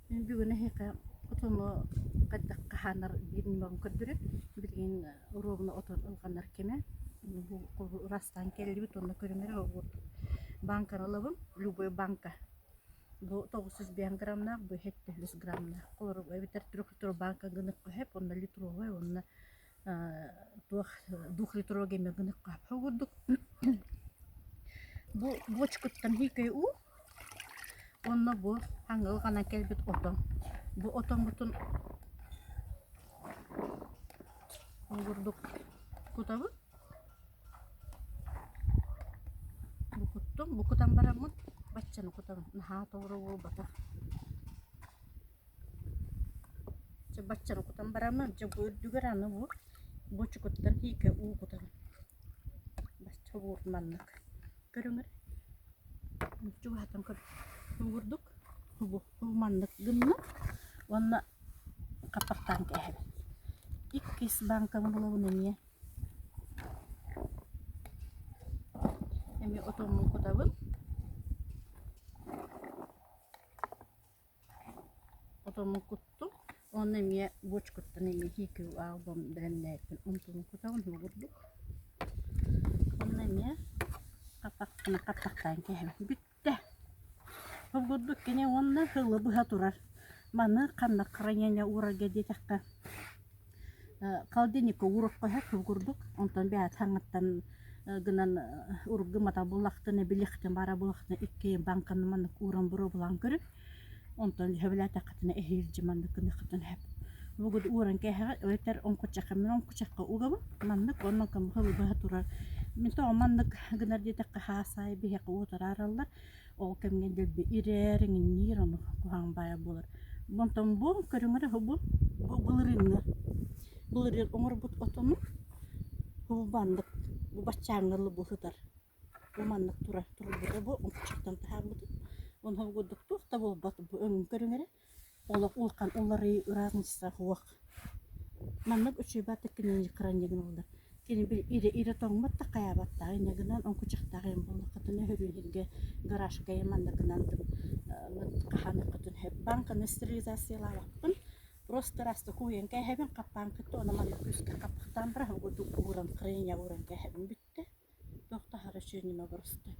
Бүгүнэ хека отону кадда каханар бирнибагын көрдүрүп билген ровно отон ылганар кеме бу растан келибит онно көрүмөр ол банка алабым любой банка бу 900 граммнак бу 700 граммнак колор битер түрүктөр банка гынык хеп онно литровый онно двухлитровый геме гынык хап хогурдук бу бочкуттан хикей у онно бу хангыл гана келбит отон бу отон бутун хогурдук кутабы бу кутан барамын баччаны кутам наха тоғры ол бата же баччаны кутан барамын же көрдүгөр аны бу бочкуттан хике у кутам бачча бурманнык көрүңөр жугатам көр хогурдук бу маннык гынны онна капактан кехеп иккис банка болобун эми отомун кутабын отомун куттум оны эми бочкуттан эми хикеу албам береннерпин унтун кутабын хогурдук онна эми капактан кехеп бүтте хогурдук кене онна хылы быха турар маны канна кыраяня урага детакка калденика урок койхат хогурдук онтон баат хаңаттан гынан ургымата булактыны билихтен бара булактыны икки банканы маны уран буро булан көрүп онтон хебелата катына эхилжи маны кыныкытын хеп бугуд уран кеха өтер онкучакка угабы маннык оннон кам хылы быха турар мен то маннык гынар детакка хасай бихек утарараллар ол кемгендел би ирерин нирон кухан бая болар монтон бу көрүңөр бу булырыны булырыр оңор бут отону бу бандык бу баччаңырлы бу хытар бу маннык турар турбура бу онкучактан тахабыт он хогудук тухта болбат бу өң көрүңөр олок улкан улары ыраанчса хуак маннык үчүй батыккинен кыраньягын олдар кини бир ире тоңматта каябатта инегинен онкучактагы болакытына хөрүлгө гаражга ямандыгынан каханыкытын хеп банканы стерилизациялаппын просто расты хуен кэхебин каппан кытты оны маны күскө капктан бара хогудук уран кырыня уран кэхебин бүтте тохта харышынима просто